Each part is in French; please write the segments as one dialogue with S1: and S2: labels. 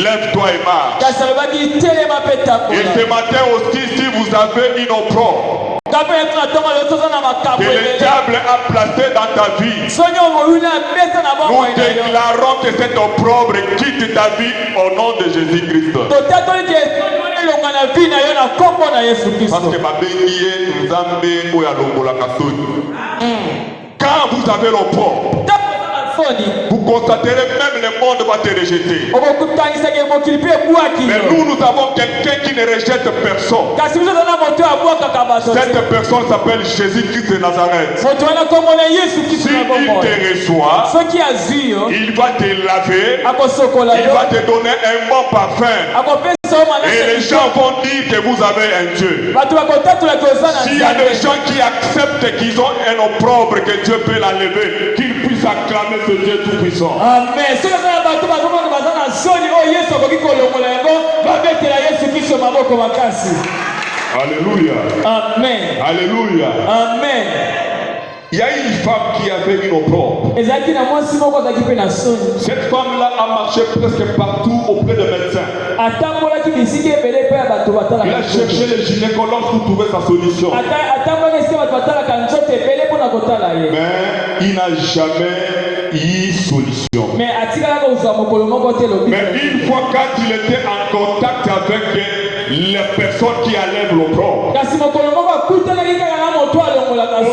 S1: lève-toi et marche. Et ce matin aussi, si vous avez une opprobre que le diable a placé dans ta vie, nous déclarons que cette opprobre quitte ta vie au nom de Jésus-Christ. Parce que quand vous avez l'opprobre, vous constaterez même le monde va te rejeter. Mais nous avons quelqu'un qui ne rejette personne. Cette personne s'appelle Jésus-Christ de Nazareth. S'il te reçoit, il va te laver, il va te donner un bon parfum. Et les gens vont dire que vous avez un Dieu. S'il y a des gens qui acceptent qu'ils ont un opprobre, que Dieu peut l'enlever, qu'ils puissent acclamer ce Dieu tout-puissant.
S2: Amen.
S1: Alléluia.
S2: Amen.
S1: Alléluia.
S2: Amen.
S1: Il y a une femme qui avait une opprobre. Cette femme-là a marché presque partout auprès de médecins. Il a cherché les gynécologues pour trouver sa solution. Mais il n'a jamais eu solution. Mais une fois quand il était en contact avec les personnes qui enlèvent l'opprobre,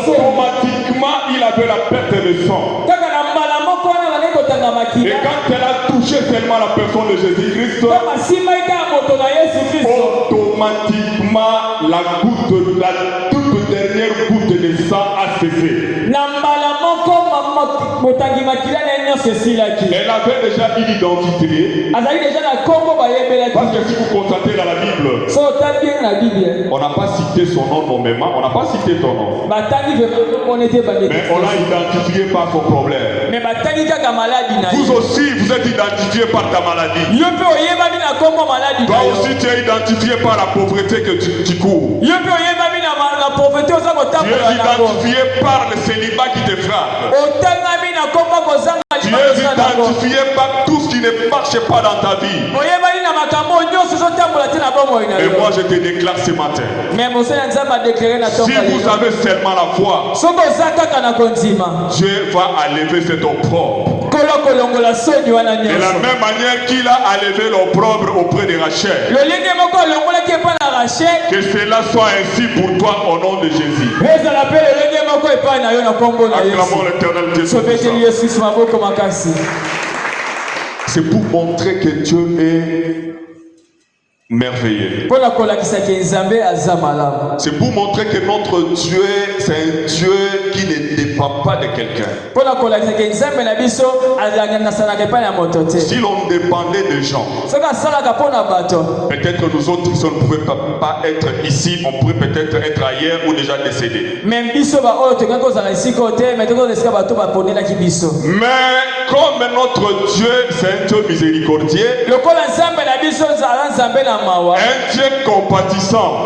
S1: automatiquement il avait la perte de sang. Et quand elle a touché seulement la personne de Jésus-Christ, automatiquement la toute dernière goutte de sang a cessé. Elle avait déjà une identité. Parce que si vous constatez dans la Bible, on n'a pas cité son nom nommément, on n'a pas cité ton nom. Mais on l'a identifié par son problème. Vous aussi, vous êtes identifié par ta maladie. Toi aussi, tu es identifié par la pauvreté que tu cours. Tu es identifié par le célibat qui te frappe. Tu es identifié par tout ce qui ne marche pas dans ta vie. Et moi je te déclare ce matin, si vous avez seulement la foi, Dieu va enlever cet opprobre. De la même manière qu'il a enlevé l'opprobre auprès de Rachel. Que cela soit ainsi pour toi au nom de Jésus. Acclamons l'Éternel Jésus. C'est pour montrer que Dieu est merveilleux. C'est pour montrer que notre Dieu, c'est un Dieu qui ne dépend pas de quelqu'un. Si l'on dépendait de gens, peut-être nous autres, si on ne pouvait pas être ici, on pourrait peut-être être ailleurs ou déjà décédés. Mais comme notre Dieu, c'est un Dieu miséricordieux, un Dieu compatissant,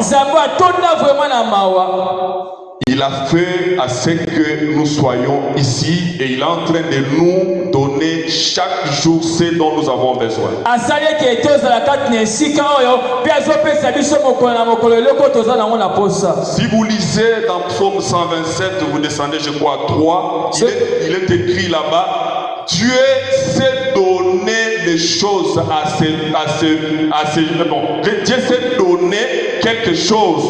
S1: il a fait à ce que nous soyons ici et il est en train de nous donner chaque jour ce dont nous avons besoin. Si vous lisez dans Psaume 127, vous descendez je crois à 3, il est écrit là-bas, Dieu sait donner des choses Dieu sait donner quelque chose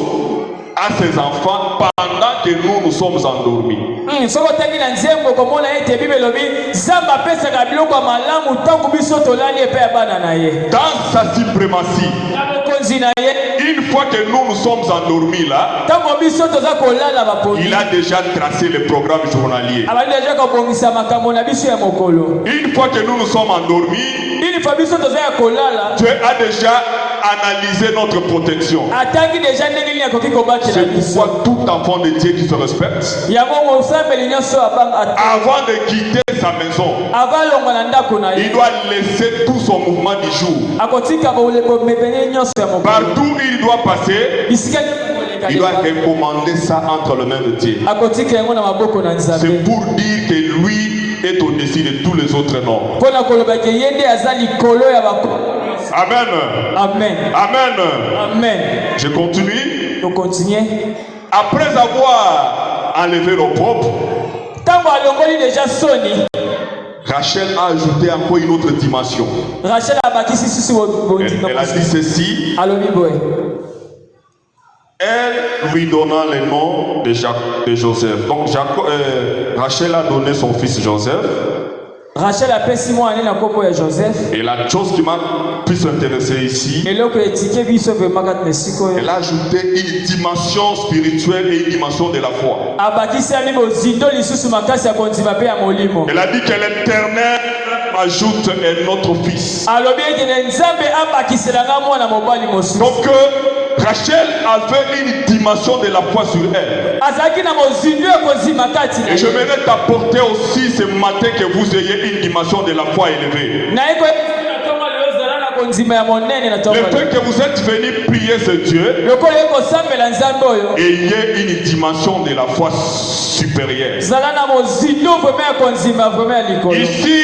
S1: à ses enfants pendant que nous sommes endormis. Dans sa suprématie, une fois que nous sommes endormis là, il a déjà tracé le programme journalier. Une fois que nous sommes endormis, Dieu a déjà analysé notre protection. C'est pourquoi tout enfant de Dieu qui se respecte, avant de quitter sa maison, il doit laisser tout son mouvement du jour. Partout où il doit passer, il doit recommander ça entre les mains de Dieu. C'est pour dire que lui est au-dessus de tous les autres noms. Amen.
S2: Amen.
S1: Amen.
S2: Amen.
S1: Je continue.
S2: On continue.
S1: Après avoir enlevé l'opprobre, Rachel a ajouté encore une autre dimension.
S2: Rachel a
S1: elle a dit ceci. Elle lui donna le nom de Joseph. Donc Rachel a donné son fils Joseph.
S2: Rachel a fait Simon à Joseph.
S1: Et la chose qui m'a plus intéressé ici, elle a ajouté une dimension spirituelle et une dimension de la foi. Elle a dit que l'Éternel ajoute un autre fils. Donc Rachel avait une dimension de la foi sur elle. Et je voudrais t'apporter aussi ce matin que vous ayez une dimension de la foi élevée. Le fait que vous êtes venu prier ce Dieu, ayez une dimension de la foi supérieure. Ici,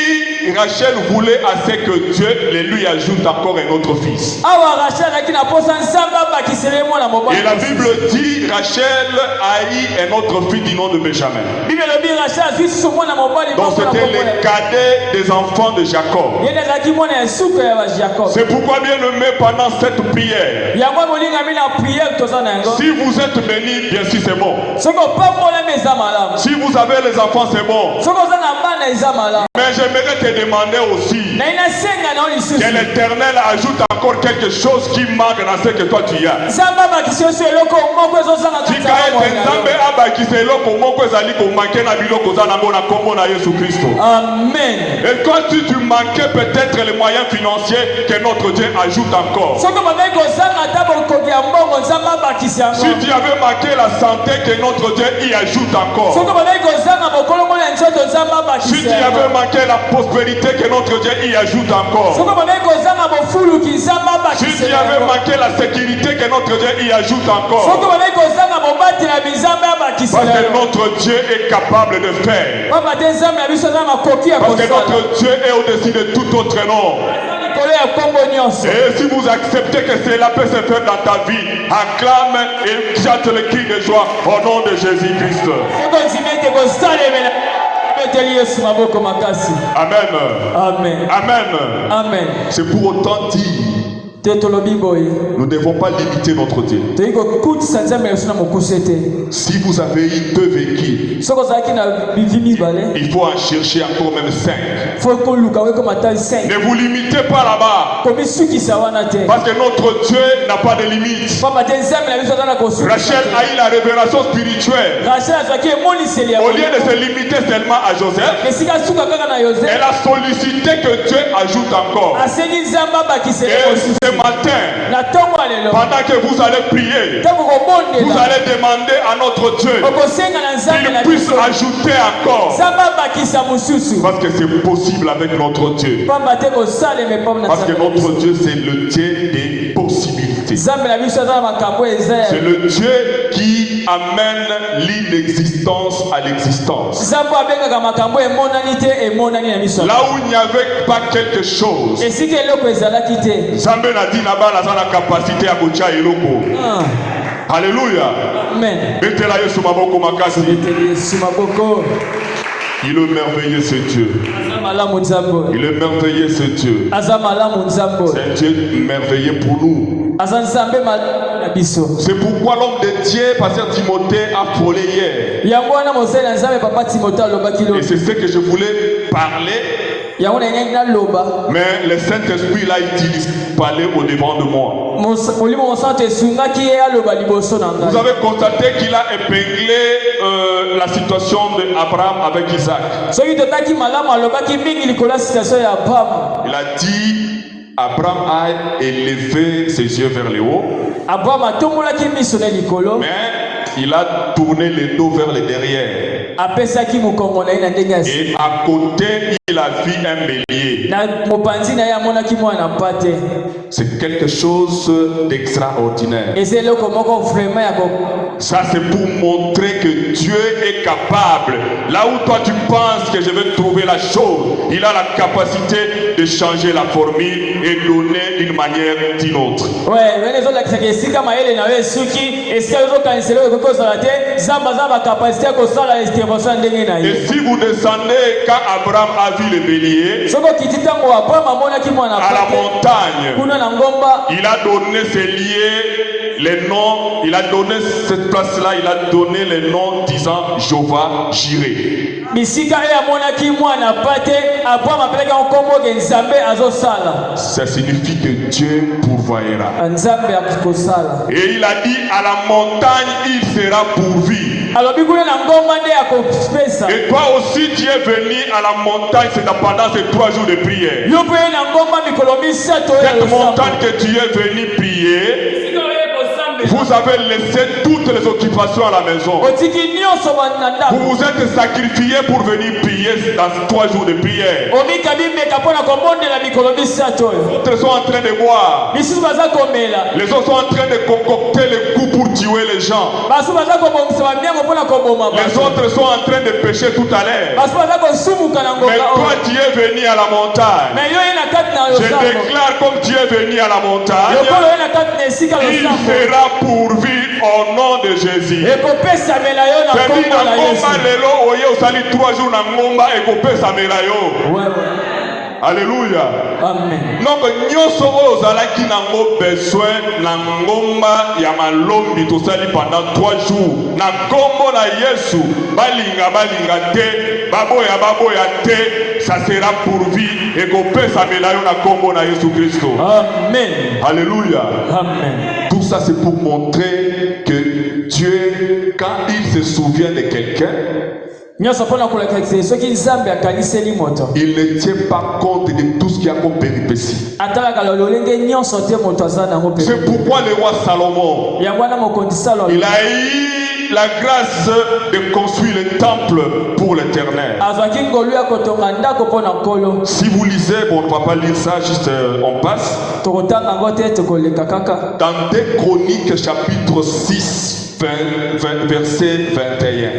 S1: Rachel voulait assez que Dieu lui ajoute encore un autre fils. Et la Bible dit Rachel a eu un autre fils du nom de Benjamin. Donc c'était le cadet des enfants de Jacob. C'est pourquoi, bien aimé, pendant cette prière, si vous êtes bénis, bien sûr c'est bon. Si vous avez les enfants, c'est bon. Mais j'aimerais te demander aussi que l'Éternel ajoute encore quelque chose qui manque dans ce que toi tu as.
S2: Amen.
S1: Et quand tu manquais peut-être les moyens financiers que notre Dieu ajoute encore. Si tu avais manqué la santé, que notre Dieu y ajoute encore. Si tu avais manqué la prospérité, que notre Dieu y ajoute encore. Si tu avais manqué la sécurité, que notre Dieu y ajoute encore. Parce que notre Dieu est capable de faire. Parce que notre Dieu est au-dessus de tout autre nom. Et si vous acceptez que cela peut se faire dans ta vie, acclame et chante le cri de joie au nom de Jésus-Christ. Amen.
S2: Amen.
S1: Amen.
S2: Amen.
S1: C'est pour autant dire, nous ne devons pas limiter notre Dieu. Si vous avez eu 2 véhicules, il faut en chercher encore même 5. Ne vous limitez pas là-bas. Parce que notre Dieu n'a pas de limites. Rachel a eu la révélation spirituelle. Au lieu de se limiter seulement à Joseph, elle a sollicité que Dieu ajoute encore. Et ce matin, pendant que vous allez prier, vous allez demander à notre Dieu qu'il puisse ajouter encore. Parce que c'est possible avec notre Dieu. Parce que notre Dieu, c'est le Dieu des possibilités. C'est le Dieu qui amène l'inexistence à l'existence. Là où il n'y avait pas quelque chose, Zambé n'a dit là-bas la capacité à Bocha Eloko. Alléluia.
S2: Amen.
S1: Il est merveilleux ce Dieu. Il est merveilleux ce Dieu. C'est un Dieu merveilleux pour nous. C'est pourquoi l'homme de Dieu, pasteur Timothée, a frôlé hier. Et c'est ce que je voulais parler. Mais le Saint-Esprit l'a utilisé pour parler au devant de moi. Vous avez constaté qu'il a épinglé la situation d'Abraham avec Isaac. Il a dit Abraham a élevé ses yeux vers le haut. Mais il a tourné le dos vers le derrière. Et à côté, il a vu un bélier. C'est quelque chose d'extraordinaire. Ça, c'est pour montrer que Dieu est capable. Là où toi tu penses que je vais trouver la chose, il a la capacité de changer la formule et donner d'une manière d'une autre. Et si vous descendez quand Abraham a vu le bélier à la montagne, il a donné ses liés, les noms, il a donné cette place-là, il a donné les noms disant Jéhovah Jireh. Ça signifie que Dieu pourvoira. Et il a dit à la montagne, il sera pourvu. Et toi aussi tu es venu à la montagne, c'est pendant ces 3 jours de prière. Cette montagne que tu es venu prier, vous avez laissé toutes les occupations à la maison. Vous vous êtes sacrifié pour venir prier dans 3 jours de prière. Les autres sont en train de boire. Les autres sont en train de concocter les coups pour tuer les gens. Les autres sont en train de pécher tout à l'heure. Mais toi tu es venu à la montagne. Je déclare comme tu es venu à la montagne, il sera pourvu au nom de Jésus. Alléluia.
S2: Amen.
S1: Donc nyoso ozalaki nango besoin na ngomba ya malombi tosali pendant 3 jours na kombo na Yesu balinga te baboya te, ça sera pourvu et kopesa melayo na kombo na Yesu Kristo.
S2: Amen.
S1: Alléluia.
S2: Amen.
S1: Tout ça c'est pour montrer que Dieu, quand il se souvient de quelqu'un, il ne tient pas compte de tout ce qui a comme péripéties. C'est pourquoi le roi Salomon, il a eu la grâce de construire le temple pour l'Éternel. Si vous lisez, bon, on ne va pas lire ça, juste on passe. Dans 2 Chroniques chapitre 6, verset 21.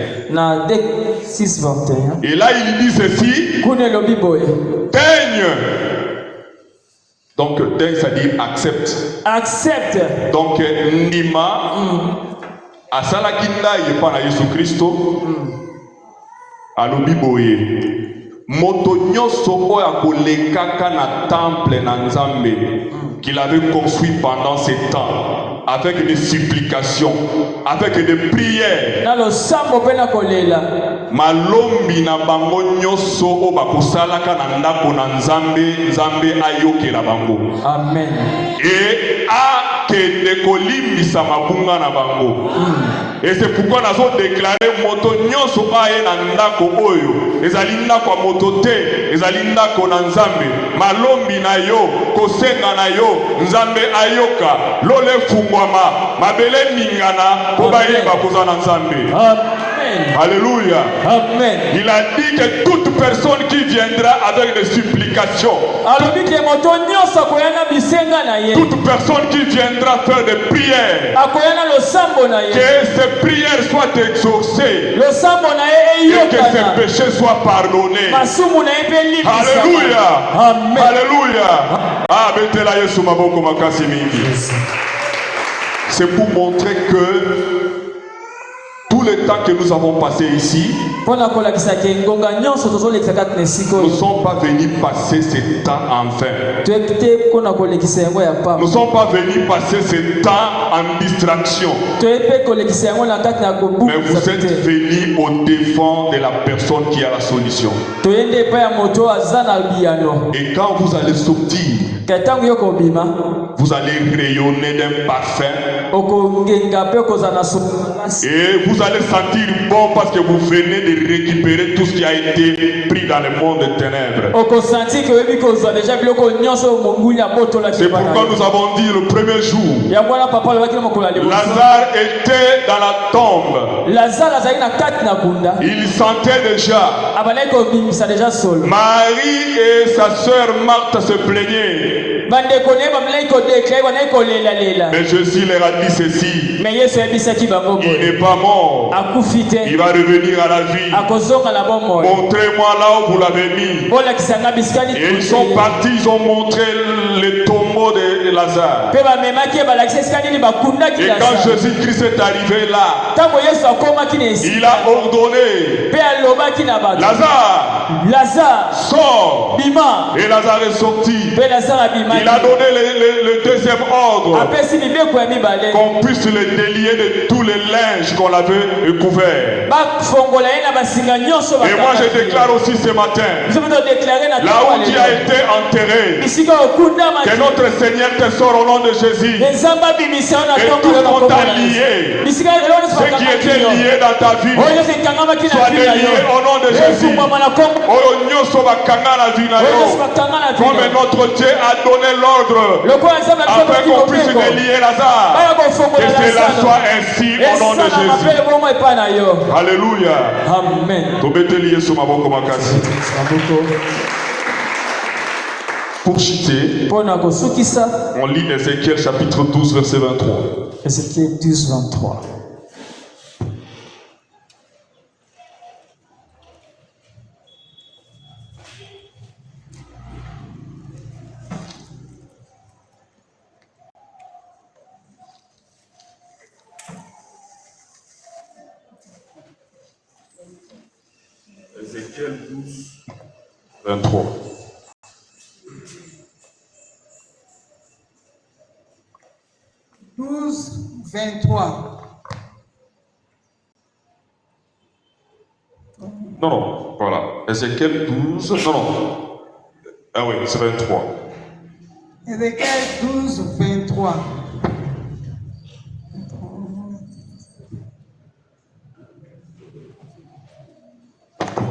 S1: Et là il dit ceci: daigne. Donc daigne, ça dit accepte.
S2: Accepte.
S1: Donc Nima asalaki ndai pa na Yesu Kristo alobi boye moto nyonso oyo akolekaka na temple na Nzambe qu'il avait construit pendant ces temps, avec des supplications, avec des prières, malombi na bango nyonso o bakosalaka na ndako na Nzambe ayokela bango.
S2: Amen.
S1: Et akende kolimbisa mabunga na bango. Et c'est pourquoi nous avons déclaré moto nyonso aye na ndako oyo ezali ndako ya moto te, ezali ndako na Nzambe, malombi na yo, kosenga na yo, Nzambe ayoka, lole fungwama, mabele ningana po bayeba koza na Nzambe. Alléluia.
S2: Amen.
S1: Il a dit que toute personne qui viendra avec des supplications, toute personne qui viendra faire des prières, que ces prières soient exaucées et que ses péchés soient pardonnés. Alléluia.
S2: Amen.
S1: Alléluia. Ah, betela Yesu maboko makasi mingi. C'est pour montrer que tout le temps que nous avons passé ici, nous ne sommes pas venus passer ce temps en vain. Nous ne sommes pas venus passer ce temps en distraction. Mais vous êtes venus au devant de la personne qui a la solution. Et quand vous allez sortir, vous allez rayonner d'un parfum. Et vous allez sentir bon parce que vous venez de récupérer tout ce qui a été pris dans le monde des ténèbres. C'est pourquoi nous avons dit le premier jour, Lazare était dans la tombe. Il sentait déjà. Marie et sa sœur Marthe se plaignaient. Mais Jésus leur a dit ceci: il n'est pas mort, il va revenir à la vie. Montrez-moi là où vous l'avez mis. Et ils sont partis, ils ont montré le tombeau de Lazare. Et quand Jésus-Christ est arrivé là, il a ordonné: Lazare, sors. Et Lazare est sorti. Il a donné le deuxième ordre, qu'on puisse le délier de tous les linges qu'on avait couverts. Et moi je déclare aussi ce matin, là où tu as été enterré, que notre Seigneur te sort au nom de Jésus. Et tout le monde t'a lié. Ce qui était lié dans ta vie soit délié au nom de Jésus. Comme notre Dieu a donné l'ordre afin qu'on puisse délier Lazare, que cela soit ainsi au nom de Jésus. Alléluia.
S2: Amen.
S1: Pour chuter, on lit Ézéchiel chapitre 12 verset 23.
S2: Ézéchiel 12 23.
S1: Ézéchiel 12, 23. Non, voilà. Ézéchiel 12, non. Ah oui, c'est 23.
S3: Ézéchiel 12, 23.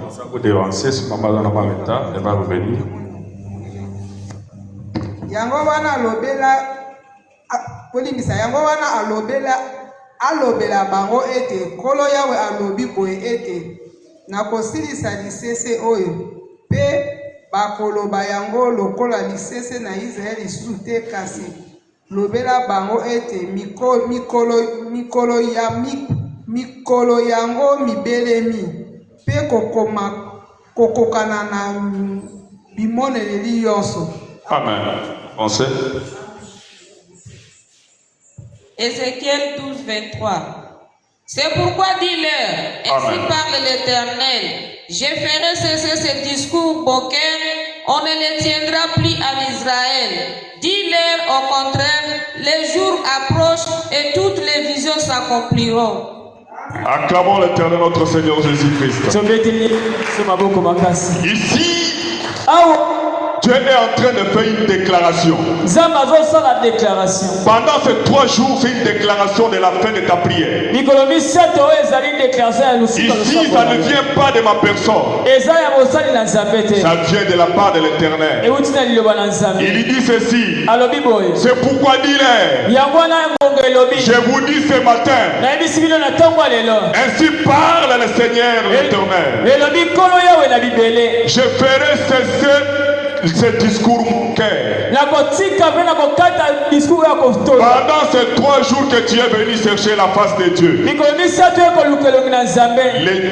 S1: Ça vous dévancer, si maman dans la état, elle va revenir.
S3: Yango wana lobela polimbisa yango wana alobela bango ete kolo yawe alobi boye ete nakosilisa lisese oyo pe bakoloba yango lokola lisese na Israeli sute kasi lobela bango ete mikolo yango mibelemi pe kokokana na bimoneleli yonso.
S1: Amen. On sait.
S4: Ézéchiel 12, 23. C'est pourquoi dis-leur, ainsi parle l'Éternel, je ferai cesser ce discours boquin, on ne le tiendra plus en Israël. Dis-leur au contraire, les jours approchent et toutes les visions s'accompliront.
S1: Acclamons l'Éternel notre Seigneur Jésus-Christ. Ici, Dieu est en train de faire une déclaration. Pendant ces 3 jours, c'est une déclaration de la fin de ta prière. Ici, ça ne vient pas de ma personne. Ça vient de la part de l'Éternel. Il dit ceci. C'est pourquoi dis-leur, je vous dis ce matin, ainsi parle le Seigneur l'Éternel. Je ferai cesser ce discours mon cœur. Pendant ces 3 jours que tu es venu chercher la face de Dieu, le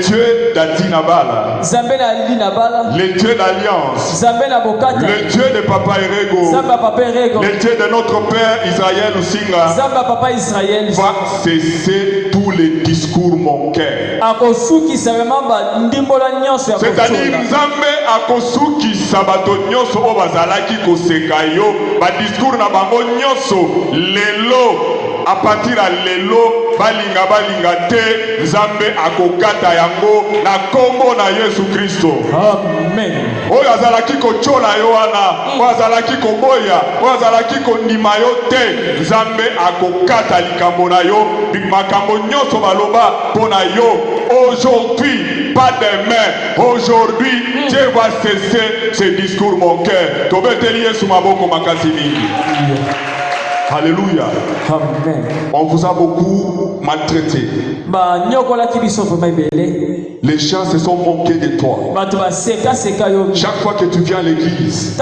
S1: Dieu d'Adinabala, le Dieu d'Alliance, le Dieu de Papa Erego, le Dieu de notre Père Israël Usinga, va cesser tous les discours mon cœur. C'est-à-dire Nzambe akosuki sabato nyonso o bazalaki koseka yo ba discours na bango nyonso lelo a partir à lelo balinga te Nzambe akokata yango na kombo na Yesu Kristo.
S2: Amen.
S1: oyo azalaki kochola yo wana oyo azalaki koboya oyo azalaki kondima yo te nzambe akokata likambo na yo makambo nyonso baloba mpo na yo. Aujourd'hui, pas demain. Aujourd'hui, Dieu va cesser ce discours, mon cœur. Alléluia.
S2: Amen.
S1: On vous a beaucoup maltraité. Les gens se sont moqués de toi. Chaque fois que tu viens à l'église,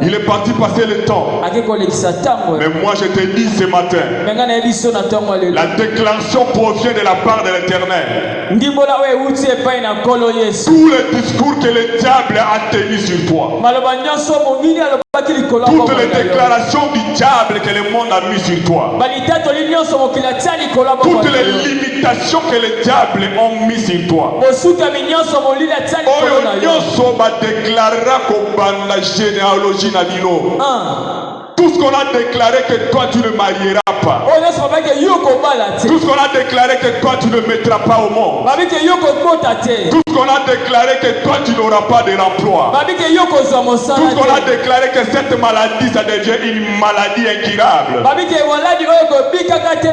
S1: il est parti passer le temps. Mais moi je te dis ce matin, la déclaration provient de la part de l'Éternel. Tous les discours que le diable a tenus sur toi, toutes les déclarations du diable que le monde a mis sur toi, toutes les limitations que le diable a mis sur toi, tout ce qu'on a déclaré que toi tu ne marieras pas, tout ce qu'on a déclaré que toi tu ne mettras pas au monde, tout ce qu'on a déclaré que toi tu n'auras pas de l'emploi, tout ce qu'on a déclaré que cette maladie ça devient une maladie incurable,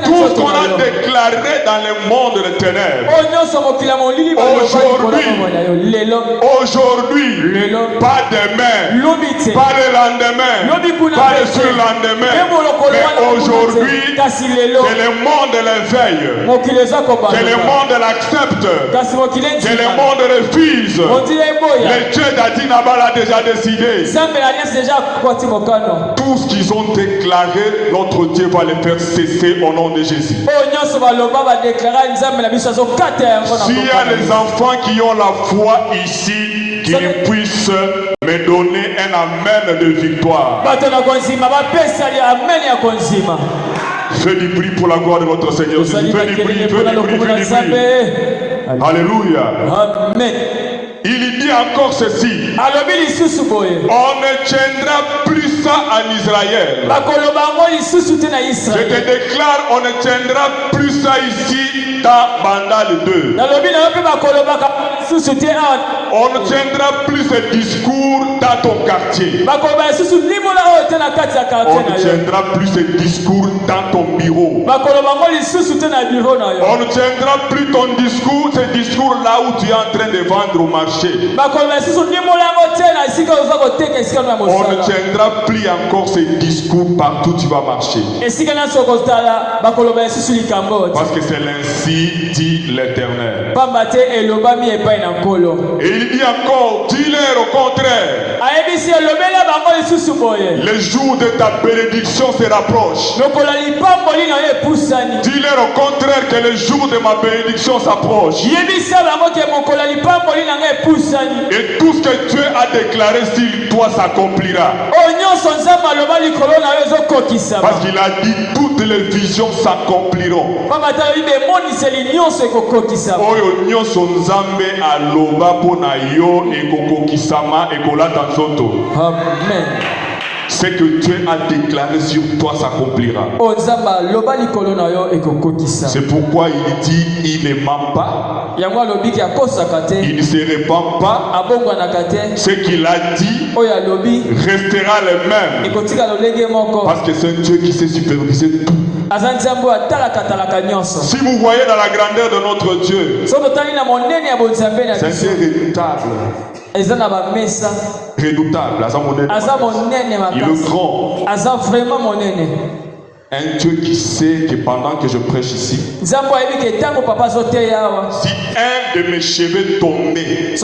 S1: tout ce qu'on a déclaré dans le monde des ténèbres, aujourd'hui, pas demain, pas le lendemain, pas le surlendemain, mais aujourd'hui, que le monde l'éveille, que le monde l'accepte, que le monde refuse. Le Dieu d'Adinaba l'a déjà décidé. Tout ce qu'ils ont déclaré, notre Dieu va les faire cesser au nom de Jésus. S'il y a les enfants qui ont la foi ici, qu'ils puissent me donner un amen de victoire. Fais du bruit pour la gloire de notre Seigneur. Fais du bruit, fais du bruit, fais du bruit. Alléluia.
S2: Amen.
S1: Il dit encore ceci. On ne tiendra plus ça en Israël. Je te déclare, on ne tiendra plus ça ici dans Bandal 2. On ne tiendra plus ce discours dans ton quartier. On ne tiendra plus ce discours dans ton bureau. On ne tiendra plus ton discours, ce discours là où tu es en train de vendre au marché. On ne tiendra plus encore ce discours partout où tu vas marcher. Parce que c'est l'ainsi dit l'Éternel. Et il dit encore, dis-leur au contraire, le jour de ta bénédiction se rapproche. Dis-leur au contraire que le jour de ma bénédiction s'approche. Et tout ce que Dieu a déclaré sur toi s'accomplira. Parce qu'il a dit toutes les visions s'accompliront. Oyo nyonso nzambe aloba pona yo ekokokisama ekolata nzoto.
S2: Amen.
S1: Ce que Dieu a déclaré sur toi s'accomplira. C'est pourquoi il dit il ne ment pas, il ne se répand pas. Ce qu'il a dit restera le même. Parce que c'est un Dieu qui sait superviser tout. Si vous voyez dans la grandeur de notre Dieu, c'est un Dieu redoutable. Redoutable, il est grand. Un Dieu qui sait que pendant que je prêche ici, si un de mes cheveux tombait,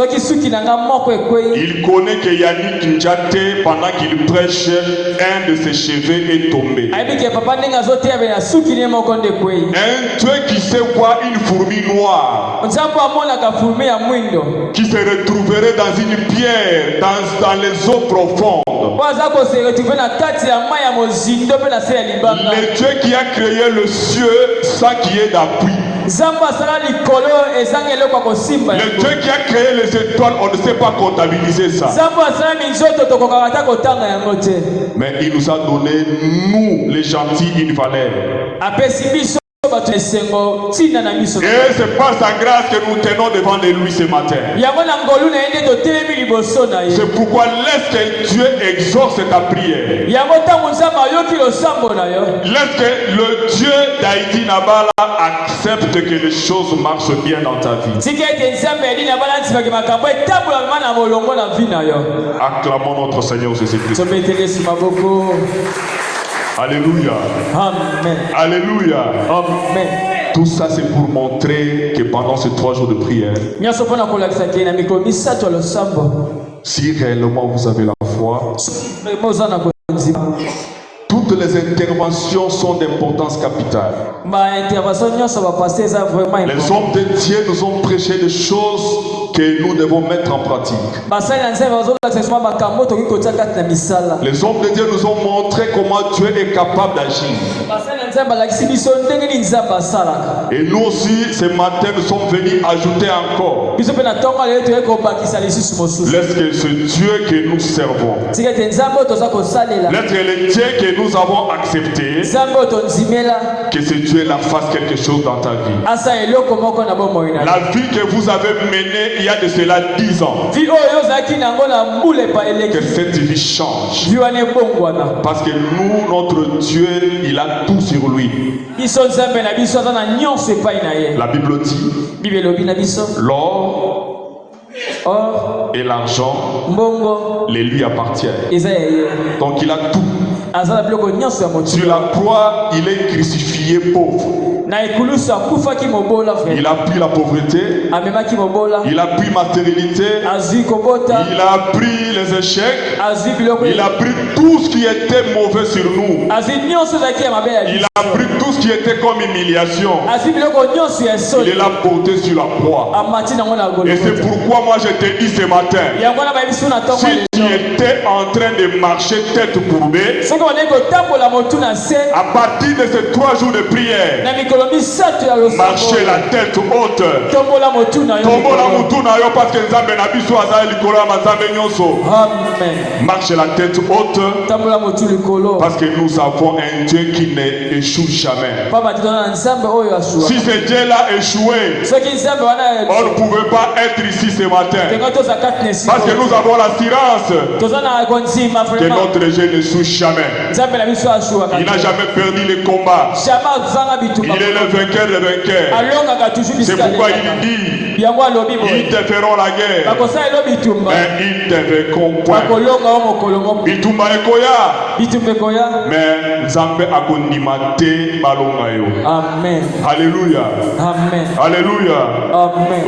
S1: il connaît que Yannick Njate, pendant qu'il prêche, un de ses cheveux est tombé. Un Dieu qui sait voir une fourmi noire qui se retrouverait dans une pierre, dans les eaux profondes. Le Dieu qui a créé le ciel sans qu'il y ait d'appui. Le Dieu qui a créé les étoiles, on ne sait pas comptabiliser ça. Mais il nous a donné, nous les gentils, une valeur. c'est par sa grâce que nous tenons devant lui ce matin. C'est pourquoi laisse que Dieu exauce ta prière. Laisse que le Dieu d'Haïti Nabala accepte que les choses marchent bien dans ta vie. Acclamons notre Seigneur Jésus-Christ. Alléluia.
S2: Amen.
S1: Alléluia.
S2: Amen.
S1: Tout ça c'est pour montrer que pendant ces 3 jours de prière, si réellement vous avez la foi, toutes les interventions sont d'importance capitale. Les hommes de Dieu nous ont prêché des choses que nous devons mettre en pratique. Les hommes de Dieu nous ont montré comment Dieu est capable d'agir. Et nous aussi, ce matin, nous sommes venus ajouter encore. Laisse que ce Dieu que nous servons, laisse le Dieu que nous avons accepté, que ce Dieu la fasse quelque chose dans ta vie. La vie que vous avez menée il y a de cela 10 ans, que cette vie change. Parce que nous, notre Dieu, il a tout sur lui. La Bible dit l'or et l'argent les lui appartiennent. Donc il a tout. Sur la croix, il est crucifié pauvre. Il a pris la pauvreté, il a pris matérialité, il a pris les échecs, il a pris tout ce qui était mauvais sur nous. Il a pris tout ce qui était comme humiliation. Il l'a porté sur la croix. Et c'est pourquoi moi je te dis ce matin, si tu étais en train de marcher tête courbée, à partir de ces 3 jours de prière, marchez la tête haute. Tombola mutuna yo parce que Nzambe na biso azali likolo ya Nzambe nyonso. Amen. Marchez la tête haute. Parce que nous avons un Dieu qui ne échoue jamais. Si ce Dieu-là échoué, on ne pouvait pas être ici ce matin. Parce que nous avons l'assurance que notre Dieu ne échoue jamais. Il n'a jamais perdu les combats. Il est le vainqueur, le vainqueur. C'est pourquoi il dit, ils te feront la guerre, mais ils ne te vaincront point. Mais Nzambe akondima te balonga yo. Amen. Alléluia. Amen. Alléluia. Amen.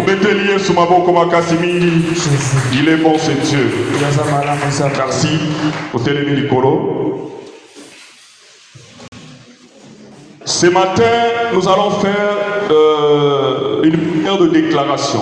S1: Il est bon ce Dieu. Merci. Ce matin, nous allons faire une prière de déclaration.